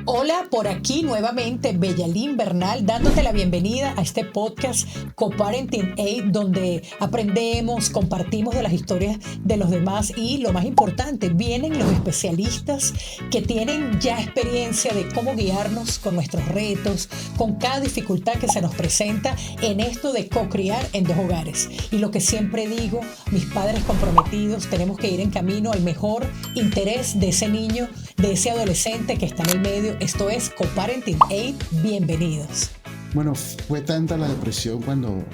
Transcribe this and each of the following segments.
Hola, por aquí nuevamente Bellalín Bernal dándote la bienvenida a este podcast Co-Parenting Aid, donde aprendemos, compartimos de las historias de los demás y lo más importante, vienen los especialistas que tienen ya experiencia de cómo guiarnos con nuestros retos, con cada dificultad que se nos presenta en esto de co-criar en dos hogares. Y lo que siempre digo, mis padres comprometidos, tenemos que ir en camino al mejor interés de ese niño, de ese adolescente que está en el medio. Esto es Co-Parenting Aid. Bienvenidos. Bueno, fue tanta la depresión cuando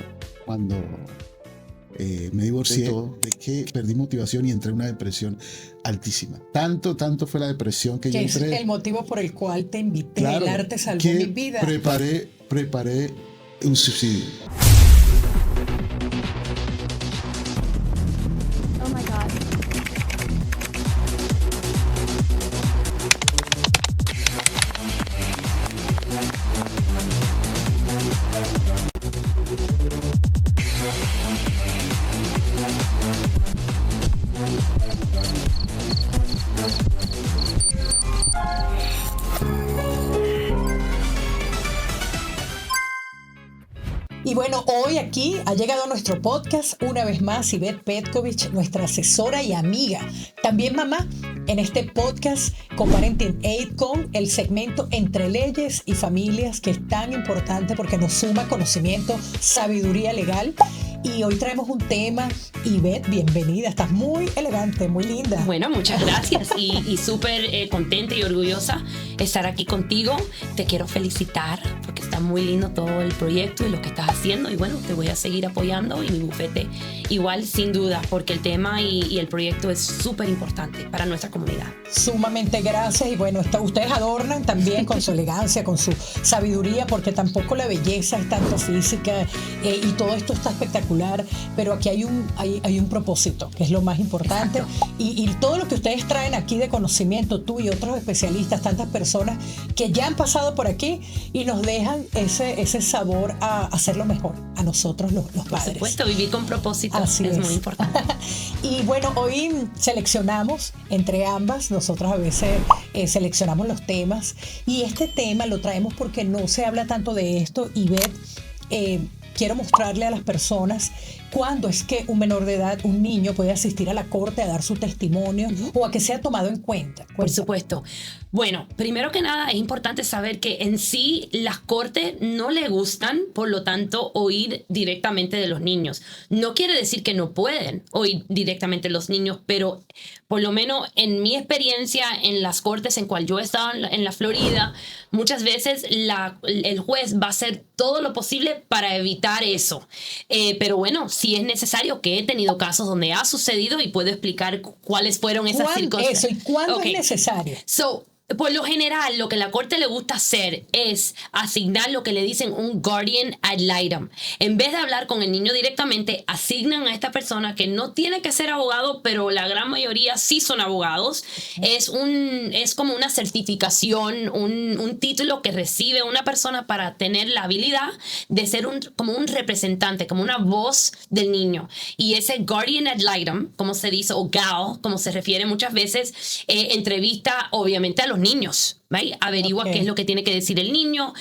me divorcié de que perdí motivación y entré en una depresión altísima. Tanto fue la depresión que yo entré. Es el motivo por el cual te invité. Claro, El arte salvó que mi vida. Preparé un suicidio. Oh my God. Y bueno, hoy aquí ha llegado a nuestro podcast una vez más Ivette Petkovic, nuestra asesora y amiga, también mamá, en este podcast Co-Parenting Aid con el segmento Entre Leyes y Familias, que es tan importante porque nos suma conocimiento, sabiduría legal. Y hoy traemos un tema. Ivette, bienvenida, estás muy elegante, muy linda. Bueno, muchas gracias y súper contenta y orgullosa de estar aquí contigo. Te quiero felicitar porque está muy lindo todo el proyecto y lo que estás haciendo. Y bueno, te voy a seguir apoyando y mi bufete igual, sin duda, porque el tema y el proyecto es súper importante para nuestra comunidad. Sumamente gracias. Y bueno, ustedes adornan también con su elegancia, con su sabiduría, porque tampoco la belleza es tanto física y todo esto está espectacular. Pero aquí hay un propósito, que es lo más importante. Y todo lo que ustedes traen aquí de conocimiento, tú y otros especialistas, tantas personas que ya han pasado por aquí y nos dejan ese sabor a hacerlo mejor a nosotros los padres. Por supuesto, vivir con propósito Así es muy importante. Y bueno, hoy seleccionamos entre ambas, nosotros a veces seleccionamos los temas y este tema lo traemos porque no se habla tanto de esto. Y quiero mostrarle a las personas cuándo es que un menor de edad, un niño, puede asistir a la corte a dar su testimonio o a que sea tomado en cuenta. Por supuesto. Bueno, primero que nada es importante saber que en sí las cortes no le gustan, por lo tanto, oír directamente de los niños. No quiere decir que no pueden oír directamente de los niños, pero por lo menos en mi experiencia en las cortes en cual yo he estado en la Florida, muchas veces el juez va a hacer todo lo posible para evitar eso. Pero bueno, si es necesario, que he tenido casos donde ha sucedido y puedo explicar cuáles fueron esas circunstancias. Eso, ¿y cuándo es necesario? Por lo general, lo que la corte le gusta hacer es asignar lo que le dicen un guardian ad litem. En vez de hablar con el niño directamente, asignan a esta persona que no tiene que ser abogado, pero la gran mayoría sí son abogados. Es como una certificación, un título que recibe una persona para tener la habilidad de ser como un representante, como una voz del niño. Y ese guardian ad litem, como se dice, o GAL, como se refiere muchas veces, entrevista obviamente a los niños, ¿right? Averigua qué es lo que tiene que decir el niño,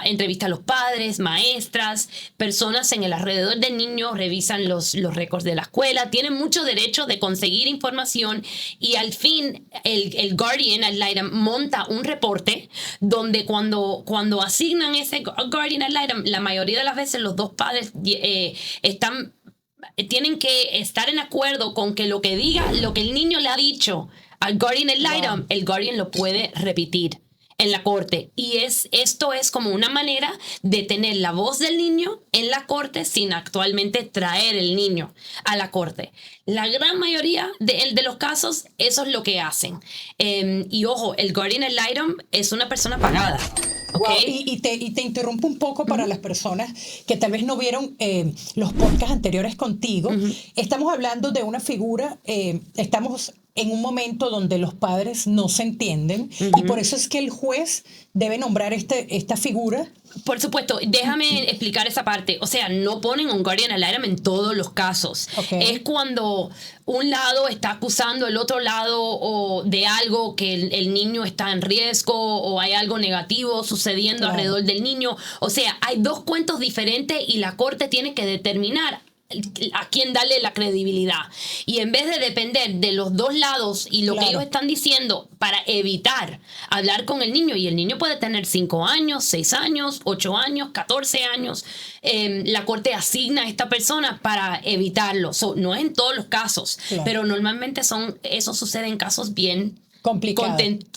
entrevista a los padres, maestras, personas en el alrededor del niño, revisan los récords de la escuela, tienen mucho derecho de conseguir información y al fin el guardian ad litem monta un reporte donde cuando asignan ese guardian ad litem, la mayoría de las veces los dos padres tienen que estar en acuerdo con que lo que diga, lo que el niño le ha dicho al guardian ad litem, el guardian lo puede repetir en la corte. Y esto es como una manera de tener la voz del niño en la corte sin actualmente traer el niño a la corte. La gran mayoría de los casos, eso es lo que hacen. Y ojo, el guardian ad litem es una persona pagada. Okay. Wow. Y te interrumpo un poco para las personas que tal vez no vieron los podcasts anteriores contigo. Estamos hablando de una figura, estamos en un momento donde los padres no se entienden y por eso es que el juez debe nombrar esta figura. Por supuesto, déjame explicar esa parte. O sea, no ponen un guardian ad litem en todos los casos. Okay. Es cuando un lado está acusando el otro lado o de algo que el niño está en riesgo o hay algo negativo sucediendo alrededor del niño. O sea, hay dos cuentos diferentes y la corte tiene que determinar a quién darle la credibilidad. Y en vez de depender de los dos lados y lo que ellos están diciendo para evitar hablar con el niño, y el niño puede tener 5 años, 6 años, 8 años, 14 años, la corte asigna a esta persona para evitarlo. No es en todos los casos, pero normalmente eso sucede en casos bien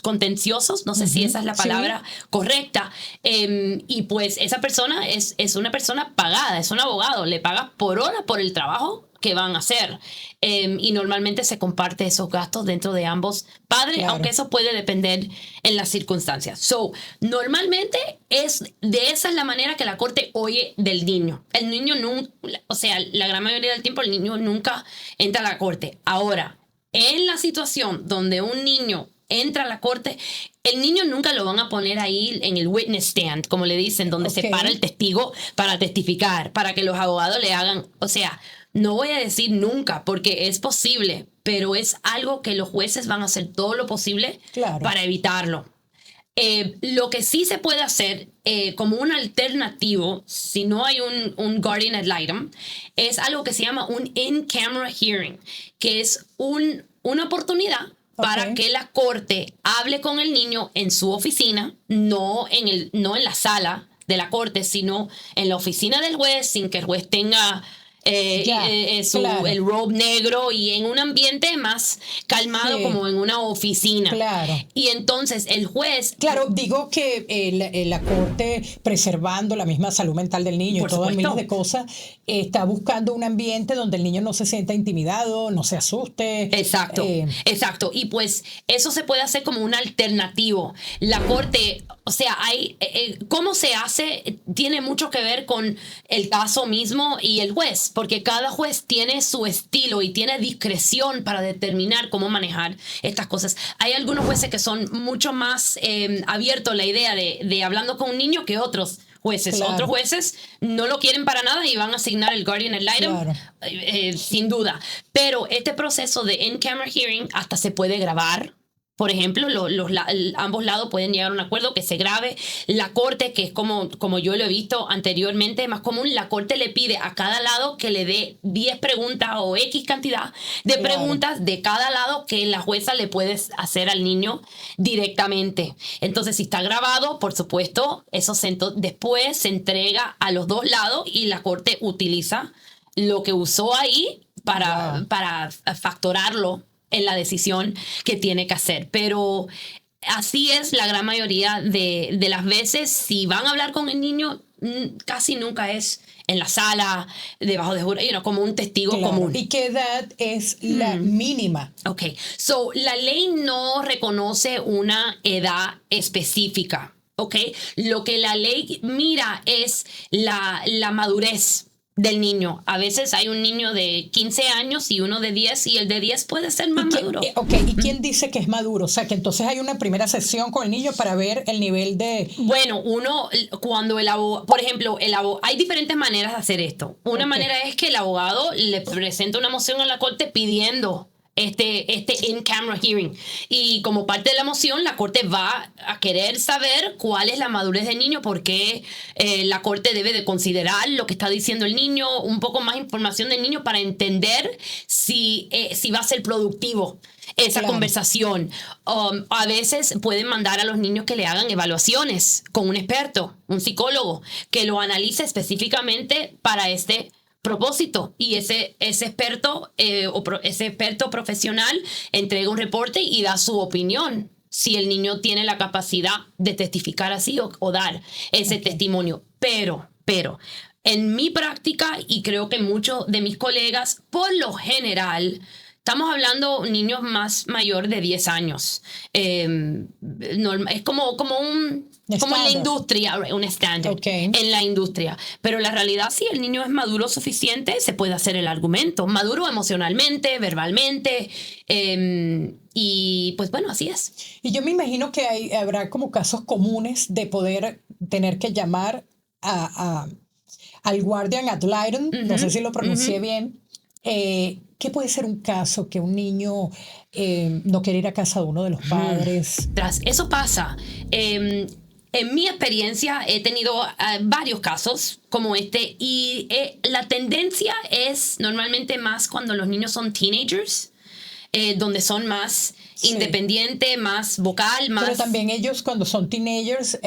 contenciosos, no sé si esa es la palabra correcta, y pues esa persona es una persona pagada, es un abogado, le paga por hora por el trabajo que van a hacer, y normalmente se comparte esos gastos dentro de ambos padres, aunque eso puede depender en las circunstancias. Normalmente esa es la manera que la corte oye del niño. El niño nunca, o sea, la gran mayoría del tiempo el niño nunca entra a la corte. Ahora, en la situación donde un niño entra a la corte, el niño nunca lo van a poner ahí en el witness stand, como le dicen, donde se para el testigo para testificar, para que los abogados le hagan. O sea, no voy a decir nunca, porque es posible, pero es algo que los jueces van a hacer todo lo posible para evitarlo. Lo que sí se puede hacer como un alternativo, si no hay un guardian ad litem, es algo que se llama un in-camera hearing, que es una oportunidad para que la corte hable con el niño en su oficina, no en la sala de la corte, sino en la oficina del juez, sin que el juez tenga el robe negro y en un ambiente más calmado, como en una oficina. Y entonces el juez... Digo que la corte, preservando la misma salud mental del niño y todas miles de cosas, está buscando un ambiente donde el niño no se sienta intimidado, no se asuste. Exacto. Y pues eso se puede hacer como un alternativo. La corte, o sea, cómo se hace tiene mucho que ver con el caso mismo y el juez, porque cada juez tiene su estilo y tiene discreción para determinar cómo manejar estas cosas. Hay algunos jueces que son mucho más abiertos a la idea de hablando con un niño que otros jueces. Otros jueces no lo quieren para nada y van a asignar el guardian ad litem, sin duda. Pero este proceso de in-camera hearing hasta se puede grabar. Por ejemplo, ambos lados pueden llegar a un acuerdo que se grabe. La corte, que es como yo lo he visto anteriormente, más común, la corte le pide a cada lado que le dé 10 preguntas o X cantidad de preguntas de cada lado que la jueza le puede hacer al niño directamente. Entonces, si está grabado, por supuesto, después se entrega a los dos lados y la corte utiliza lo que usó ahí para factorarlo en la decisión que tiene que hacer. Pero así es la gran mayoría de las veces. Si van a hablar con el niño, casi nunca es en la sala, debajo de jurado, como un testigo común. ¿Y qué edad es la mínima? La ley no reconoce una edad específica. Lo que la ley mira es la madurez del niño. A veces hay un niño de 15 años y uno de 10, y el de 10 puede ser más maduro. ¿Y quién dice que es maduro? O sea, que entonces hay una primera sesión con el niño para ver el nivel de... Bueno, cuando el abogado, por ejemplo, hay diferentes maneras de hacer esto. Una manera es que el abogado le presenta una moción a la corte pidiendo este in-camera hearing. Y como parte de la moción, la corte va a querer saber cuál es la madurez del niño, porque la corte debe de considerar lo que está diciendo el niño, un poco más información del niño para entender si va a ser productivo esa conversación. A veces pueden mandar a los niños que le hagan evaluaciones con un experto, un psicólogo, que lo analice específicamente para este propósito, y ese experto ese experto profesional entrega un reporte y da su opinión si el niño tiene la capacidad de testificar así o dar ese testimonio. Pero en mi práctica, y creo que muchos de mis colegas, por lo general estamos hablando niños más mayor de 10 años. Es como en la industria, un estándar en la industria. Pero la realidad, si el niño es maduro suficiente, se puede hacer el argumento. Maduro emocionalmente, verbalmente. Y pues bueno, así es. Y yo me imagino que habrá como casos comunes de poder tener que llamar al guardian ad litem, no sé si lo pronuncié bien. ¿Qué puede ser un caso que un niño no quiere ir a casa de uno de los padres? Eso pasa. En mi experiencia he tenido varios casos como este y la tendencia es normalmente más cuando los niños son teenagers, donde son más independientes, más vocal, más... Pero también ellos cuando son teenagers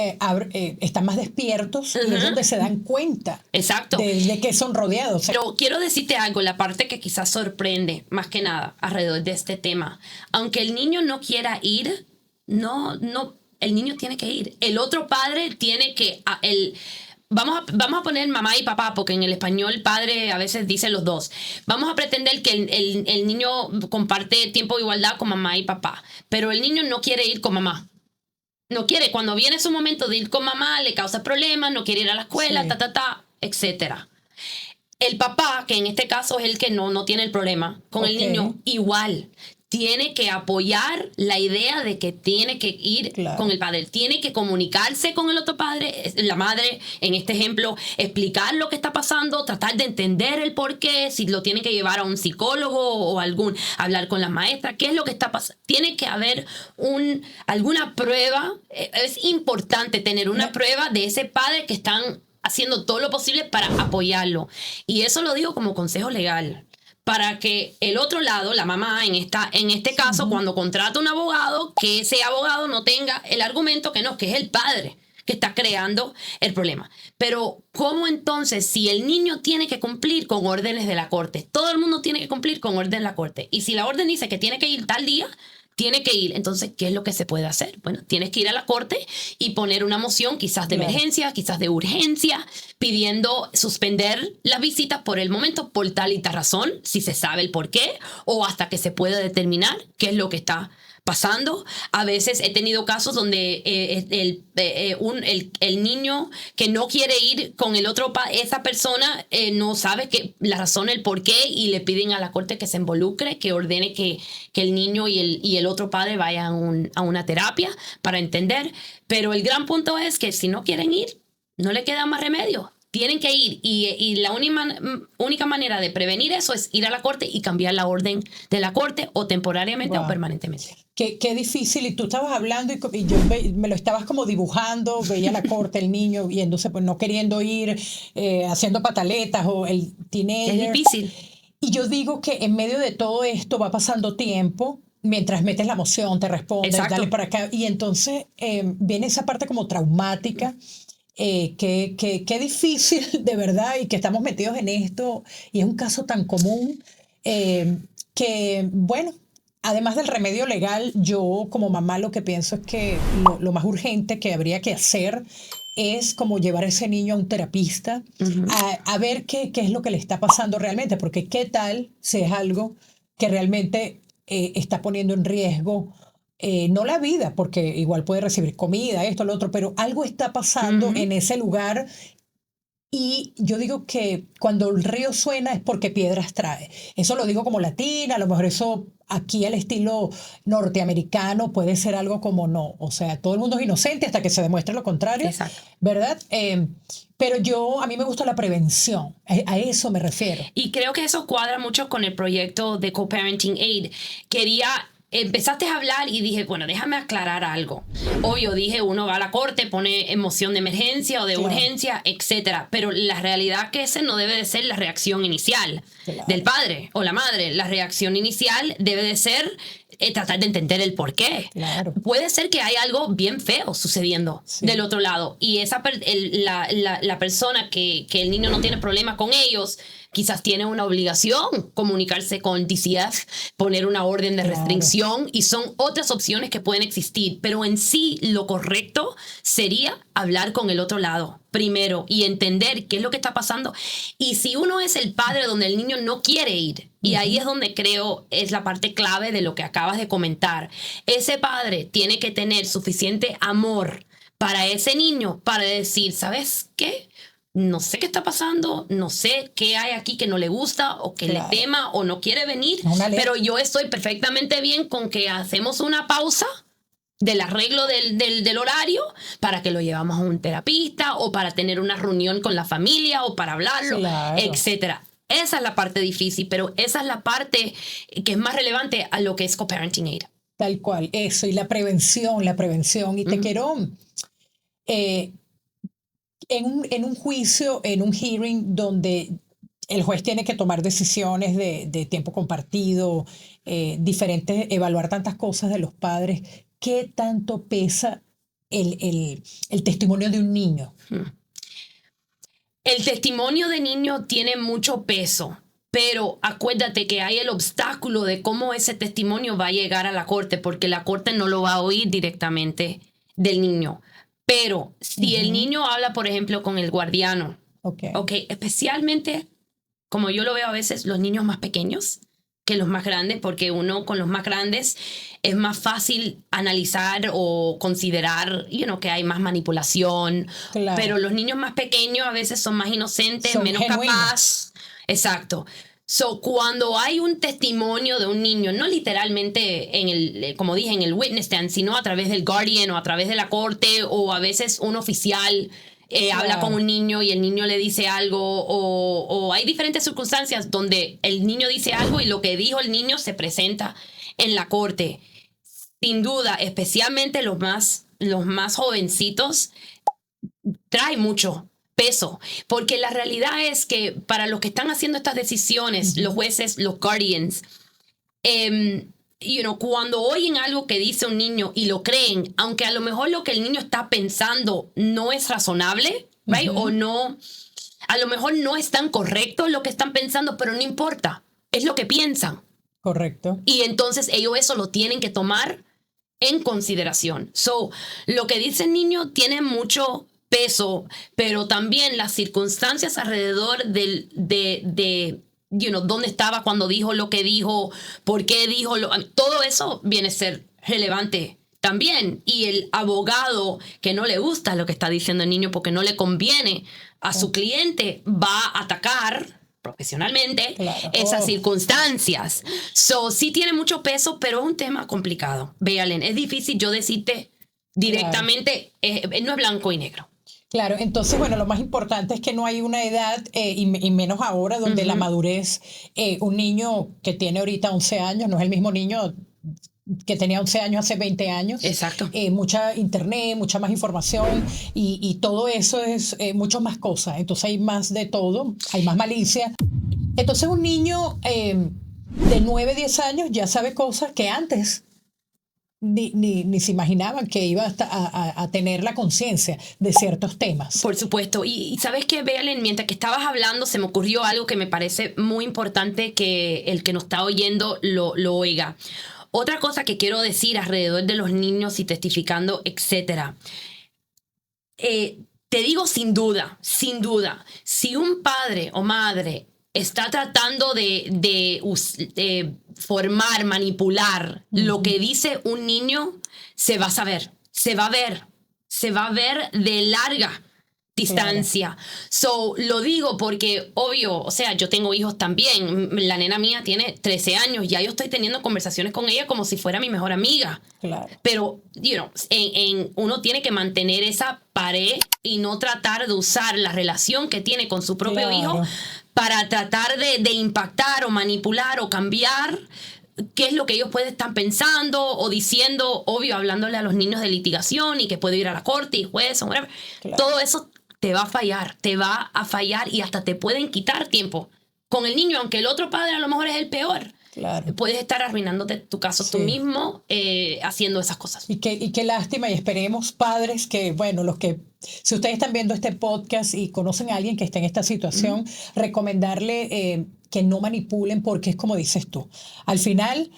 están más despiertos y es donde se dan cuenta. Exacto. De que son rodeados. Pero quiero decirte algo, la parte que quizás sorprende más que nada alrededor de este tema. Aunque el niño no quiera ir, el niño tiene que ir. El otro padre tiene que... Vamos a poner mamá y papá, porque en el español padre a veces dice los dos. Vamos a pretender que el niño comparte tiempo de igualdad con mamá y papá, pero el niño no quiere ir con mamá. No quiere. Cuando viene su momento de ir con mamá, le causa problemas, no quiere ir a la escuela, etcétera. El papá, que en este caso es el que no tiene el problema con el niño, igual tiene que apoyar la idea de que tiene que ir con el padre. Tiene que comunicarse con el otro padre, la madre, en este ejemplo, explicar lo que está pasando, tratar de entender el por qué, si lo tiene que llevar a un psicólogo o hablar con la maestra, qué es lo que está pasando. Tiene que haber alguna prueba. Es importante tener una prueba de ese padre que están haciendo todo lo posible para apoyarlo. Y eso lo digo como consejo legal. Para que el otro lado, la mamá, en este caso, cuando contrata un abogado, que ese abogado no tenga el argumento que es el padre que está creando el problema. Pero, ¿cómo entonces, si el niño tiene que cumplir con órdenes de la corte? Todo el mundo tiene que cumplir con órdenes de la corte. Y si la orden dice que tiene que ir tal día, tiene que ir. Entonces, ¿qué es lo que se puede hacer? Bueno, tienes que ir a la corte y poner una moción quizás de emergencia, quizás de urgencia, pidiendo suspender las visitas por el momento, por tal y tal razón, si se sabe el por qué, o hasta que se pueda determinar qué es lo que está pasando. A veces he tenido casos donde el niño que no quiere ir con el otro esa persona no sabe la razón, el por qué, y le piden a la corte que se involucre, que ordene que el niño y el otro padre vayan a una terapia para entender. Pero el gran punto es que si no quieren ir, no le queda más remedio. Tienen que ir y la única manera de prevenir eso es ir a la corte y cambiar la orden de la corte o temporariamente o permanentemente. Qué difícil. Y tú estabas hablando y yo me lo estabas como dibujando, veía la corte, el niño yéndose, pues no queriendo ir, haciendo pataletas o el teenager. Es difícil. Y yo digo que en medio de todo esto va pasando tiempo, mientras metes la moción, te respondes, dale para acá. Y entonces viene esa parte como traumática. Qué difícil de verdad, y que estamos metidos en esto y es un caso tan común que bueno, además del remedio legal, yo como mamá lo que pienso es que lo más urgente que habría que hacer es como llevar a ese niño a un terapista a ver qué es lo que le está pasando realmente, porque qué tal si es algo que realmente está poniendo en riesgo no la vida, porque igual puede recibir comida, esto, lo otro, pero algo está pasando en ese lugar. Y yo digo que cuando el río suena es porque piedras trae. Eso lo digo como latina, a lo mejor eso aquí al estilo norteamericano puede ser algo como no. O sea, todo el mundo es inocente hasta que se demuestre lo contrario. Exacto. ¿Verdad? Pero a mí me gusta la prevención, a eso me refiero. Y creo que eso cuadra mucho con el proyecto de Co-Parenting Aid. Empezaste a hablar y dije, bueno, déjame aclarar algo. Obvio, dije, uno va a la corte, pone moción de emergencia o de urgencia, etcétera. Pero la realidad que ese no debe de ser la reacción inicial del padre o la madre. La reacción inicial debe de ser tratar de entender el por qué. Claro. Puede ser que hay algo bien feo sucediendo del otro lado. Y la persona que el niño no tiene problema con ellos, quizás tiene una obligación, comunicarse con DCF, poner una orden de restricción, y son otras opciones que pueden existir. Pero en sí, lo correcto sería hablar con el otro lado primero y entender qué es lo que está pasando. Y si uno es el padre donde el niño no quiere ir, y ahí es donde creo es la parte clave de lo que acabas de comentar, ese padre tiene que tener suficiente amor para ese niño para decir, ¿sabes qué? No sé qué está pasando, no sé qué hay aquí que no le gusta o que le tema o no quiere venir, pero yo estoy perfectamente bien con que hacemos una pausa del arreglo del horario para que lo llevamos a un terapista o para tener una reunión con la familia o para hablarlo, etcétera. Esa es la parte difícil, pero esa es la parte que es más relevante a lo que es Co-Parenting Aid. Tal cual, eso, y la prevención. Y te quiero... En un juicio, en un hearing donde el juez tiene que tomar decisiones de tiempo compartido, diferentes, evaluar tantas cosas de los padres, ¿qué tanto pesa el testimonio de un niño? El testimonio de niño tiene mucho peso, pero acuérdate que hay el obstáculo de cómo ese testimonio va a llegar a la corte, porque la corte no lo va a oír directamente del niño. Pero si el niño habla, por ejemplo, con el guardiano, especialmente, como yo lo veo a veces, los niños más pequeños que los más grandes, porque uno con los más grandes es más fácil analizar o considerar, que hay más manipulación. Claro. Pero los niños más pequeños a veces son más inocentes, menos capaces. Exacto. So, cuando hay un testimonio de un niño, no literalmente como dije, en el witness stand, sino a través del guardian o a través de la corte, o a veces un oficial habla con un niño y el niño le dice algo, o hay diferentes circunstancias donde el niño dice algo y lo que dijo el niño se presenta en la corte. Sin duda, especialmente los más jovencitos, trae mucho peso, porque la realidad es que para los que están haciendo estas decisiones, los jueces, los guardians, cuando oyen algo que dice un niño y lo creen, aunque a lo mejor lo que el niño está pensando no es razonable, right? O no, a lo mejor no es tan correcto lo que están pensando, pero no importa, es lo que piensan. Correcto. Y entonces ellos eso lo tienen que tomar en consideración. So, lo que dice el niño tiene mucho peso, pero también las circunstancias alrededor de dónde estaba cuando dijo lo que dijo, por qué dijo todo eso viene a ser relevante también. Y el abogado que no le gusta lo que está diciendo el niño porque no le conviene a su cliente va a atacar profesionalmente esas circunstancias. So, sí tiene mucho peso, pero es un tema complicado. Véanle, es difícil yo decirte directamente, no es blanco y negro. Claro, entonces, bueno, lo más importante es que no hay una edad, y menos ahora, donde la madurez, un niño que tiene ahorita 11 años, no es el mismo niño que tenía 11 años hace 20 años. Exacto. Mucha internet, mucha más información, y todo eso es mucho más cosas. Entonces hay más de todo, hay más malicia. Entonces un niño de 9, 10 años ya sabe cosas que antes ni se imaginaban que iba a tener la conciencia de ciertos temas. Por supuesto. Y ¿sabes qué, Belen? Mientras que estabas hablando, se me ocurrió algo que me parece muy importante que el que nos está oyendo lo oiga. Otra cosa que quiero decir alrededor de los niños y testificando, etcétera. Te digo sin duda, si un padre o madre está tratando de formar, manipular lo que dice un niño, se va a saber, se va a ver de larga distancia. Claro. So, lo digo porque, obvio, o sea, yo tengo hijos también. La nena mía tiene 13 años. Ya yo estoy teniendo conversaciones con ella como si fuera mi mejor amiga. Claro. Pero, uno tiene que mantener esa pared y no tratar de usar la relación que tiene con su propio hijo para tratar de impactar o manipular o cambiar qué es lo que ellos pueden estar pensando o diciendo, obvio, hablándole a los niños de litigación y que puede ir a la corte y juez o whatever. Claro. Todo eso te va a fallar y hasta te pueden quitar tiempo con el niño, aunque el otro padre a lo mejor es el peor. Claro. puedes estar arruinándote tu caso tú mismo haciendo esas cosas. Y qué lástima, y esperemos, padres, que, bueno, si ustedes están viendo este podcast y conocen a alguien que está en esta situación, recomendarle que no manipulen, porque es como dices tú. Al final,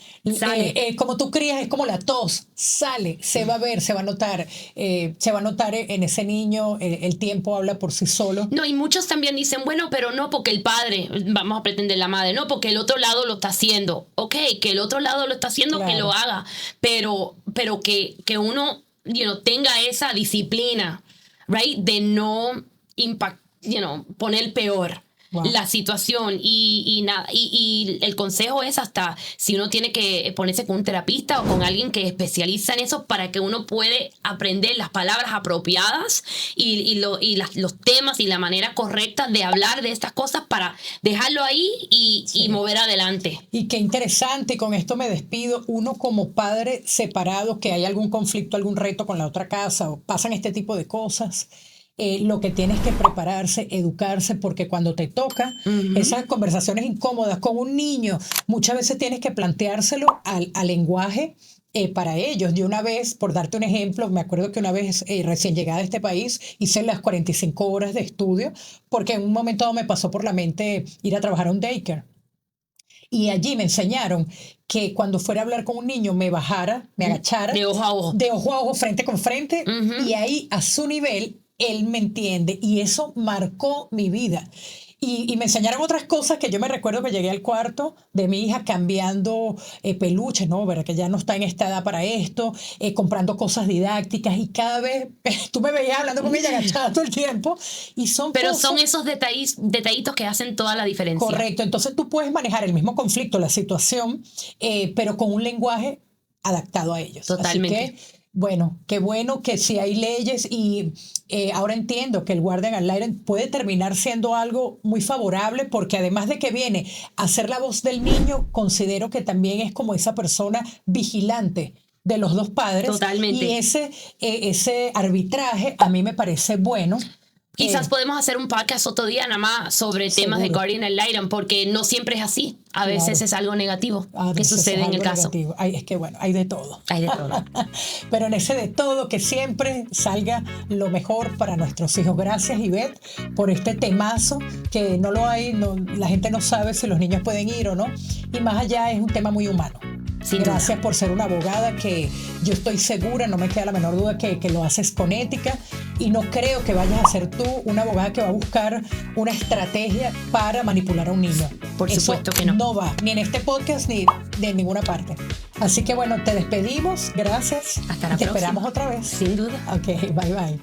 como tú crías, es como la tos, sale, se va a ver, se va a notar en ese niño, el tiempo habla por sí solo. No, y muchos también dicen, bueno, pero no porque el padre, vamos a pretender la madre, no porque el otro lado lo está haciendo. Ok, que el otro lado lo está haciendo, claro, que lo haga, pero que uno, tenga esa disciplina, right, de no poner peor la situación y el consejo es hasta si uno tiene que ponerse con un terapista o con alguien que especializa en eso para que uno puede aprender las palabras apropiadas y los temas y la manera correcta de hablar de estas cosas para dejarlo ahí y mover adelante. Y qué interesante, y con esto me despido, uno como padre separado, que hay algún conflicto, algún reto con la otra casa o pasan este tipo de cosas, lo que tienes que prepararse, educarse, porque cuando te toca esas conversaciones incómodas con un niño, muchas veces tienes que planteárselo al lenguaje para ellos. Yo una vez, por darte un ejemplo, me acuerdo que una vez recién llegada a este país, hice las 45 horas de estudio, porque en un momento me pasó por la mente ir a trabajar a un daycare. Y allí me enseñaron que cuando fuera a hablar con un niño me bajara, me agachara. De ojo a ojo. De ojo a ojo, frente con frente. Y ahí, a su nivel, él me entiende. Y eso marcó mi vida. Y me enseñaron otras cosas que yo me recuerdo que llegué al cuarto de mi hija cambiando peluches, ¿no? ¿Verdad? Que ya no está en esta edad para esto, comprando cosas didácticas y cada vez tú me veías hablando con ella agachada todo el tiempo. Pero son esos detallitos que hacen toda la diferencia. Correcto. Entonces tú puedes manejar el mismo conflicto, la situación, pero con un lenguaje adaptado a ellos. Totalmente. Así que, bueno, qué bueno que sí hay leyes y ahora entiendo que el guardian ad litem puede terminar siendo algo muy favorable porque además de que viene a ser la voz del niño, considero que también es como esa persona vigilante de los dos padres. Totalmente. Y ese arbitraje a mí me parece bueno. Quizás podemos hacer un podcast otro día nada más sobre temas de guardian ad litem porque no siempre es así. A veces es algo negativo que sucede en el caso. Es que bueno, hay de todo. Hay de todo. Pero en ese de todo, que siempre salga lo mejor para nuestros hijos. Gracias, Ivette, por este temazo que no lo hay, la gente no sabe si los niños pueden ir o no. Y más allá es un tema muy humano. Gracias por ser una abogada que yo estoy segura, no me queda la menor duda que lo haces con ética y no creo que vayas a ser tú una abogada que va a buscar una estrategia para manipular a un niño. Por supuesto que no. No va, ni en este podcast ni de ninguna parte. Así que bueno, te despedimos, gracias. Hasta la próxima. Te esperamos otra vez. Sin duda. Ok, bye bye.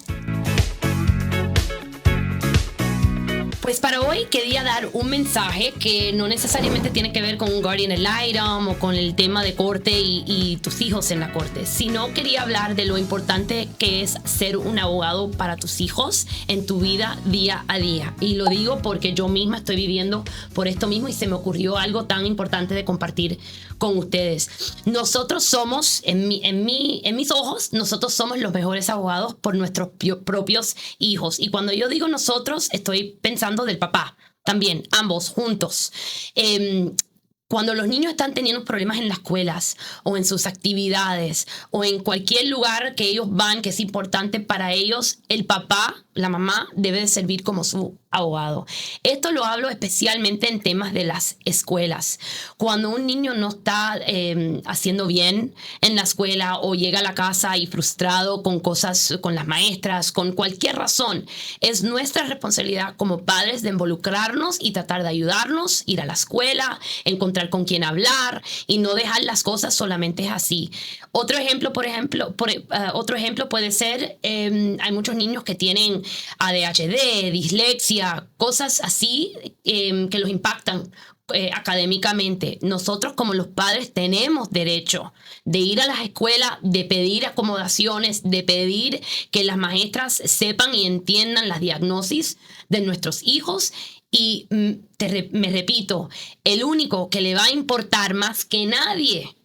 Pues para hoy quería dar un mensaje que no necesariamente tiene que ver con un guardian ad litem o con el tema de corte y tus hijos en la corte, sino quería hablar de lo importante que es ser un abogado para tus hijos en tu vida día a día. Y lo digo porque yo misma estoy viviendo por esto mismo y se me ocurrió algo tan importante de compartir con ustedes. Nosotros somos, en mis ojos, nosotros somos los mejores abogados por nuestros propios hijos. Y cuando yo digo nosotros, estoy pensando del papá también, ambos juntos. Cuando los niños están teniendo problemas en las escuelas o en sus actividades o en cualquier lugar que ellos van que es importante para ellos, el papá, la mamá, debe de servir como su abogado. Esto lo hablo especialmente en temas de las escuelas. Cuando un niño no está haciendo bien en la escuela o llega a la casa y frustrado con cosas, con las maestras, con cualquier razón, es nuestra responsabilidad como padres de involucrarnos y tratar de ayudarnos, ir a la escuela, encontrar con quién hablar y no dejar las cosas solamente así. Otro ejemplo puede ser, hay muchos niños que tienen ADHD, dislexia, cosas así que los impactan académicamente. Nosotros como los padres tenemos derecho de ir a las escuelas, de pedir acomodaciones, de pedir que las maestras sepan y entiendan las diagnosis de nuestros hijos. Y me repito, el único que le va a importar más que nadie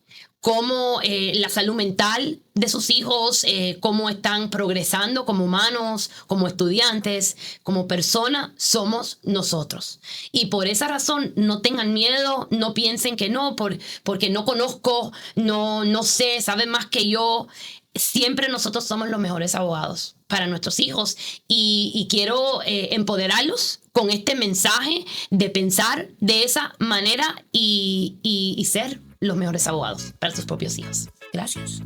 cómo la salud mental de sus hijos, cómo están progresando como humanos, como estudiantes, como personas, somos nosotros. Y por esa razón, no tengan miedo, no piensen que no, porque no conozco, no sé, saben más que yo. Siempre nosotros somos los mejores abogados para nuestros hijos y quiero empoderarlos con este mensaje de pensar de esa manera y ser los mejores abogados para sus propios hijos. Gracias.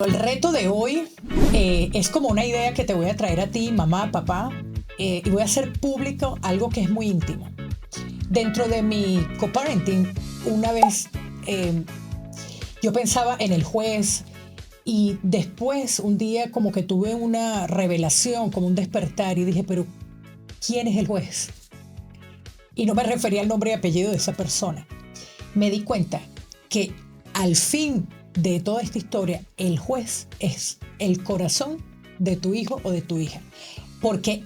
El reto de hoy es como una idea que te voy a traer a ti, mamá, papá, y voy a hacer público algo que es muy íntimo. Dentro de mi coparenting, una vez yo pensaba en el juez y después un día como que tuve una revelación, como un despertar y dije, pero ¿quién es el juez? Y no me refería al nombre y apellido de esa persona. Me di cuenta que al fin de toda esta historia, el juez es el corazón de tu hijo o de tu hija. Porque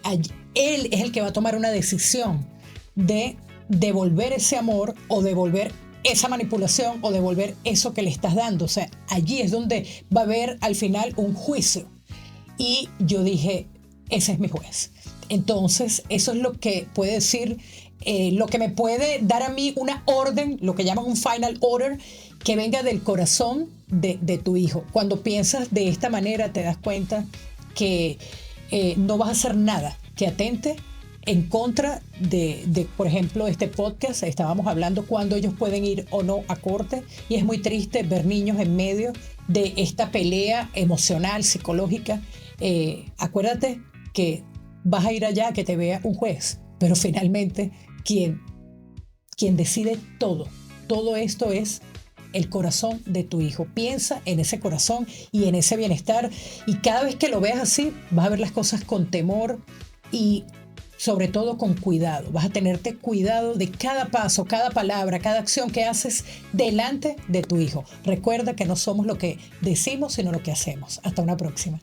él es el que va a tomar una decisión de devolver ese amor o devolver esa manipulación o devolver eso que le estás dando. O sea, allí es donde va a haber al final un juicio. Y yo dije, ese es mi juez. Entonces, eso es lo que puede decir, lo que me puede dar a mí una orden, lo que llaman un final order, que venga del corazón de tu hijo. Cuando piensas de esta manera, te das cuenta que no vas a hacer nada que atente en contra de, por ejemplo, este podcast. Estábamos hablando cuando ellos pueden ir o no a corte, y es muy triste ver niños en medio de esta pelea emocional, psicológica. Acuérdate que vas a ir allá a que te vea un juez, pero finalmente quien decide todo esto es el corazón de tu hijo. Piensa en ese corazón y en ese bienestar, y cada vez que lo veas así, vas a ver las cosas con temor y sobre todo con cuidado. Vas a tenerte cuidado de cada paso, cada palabra, cada acción que haces delante de tu hijo. Recuerda que no somos lo que decimos, sino lo que hacemos. Hasta una próxima.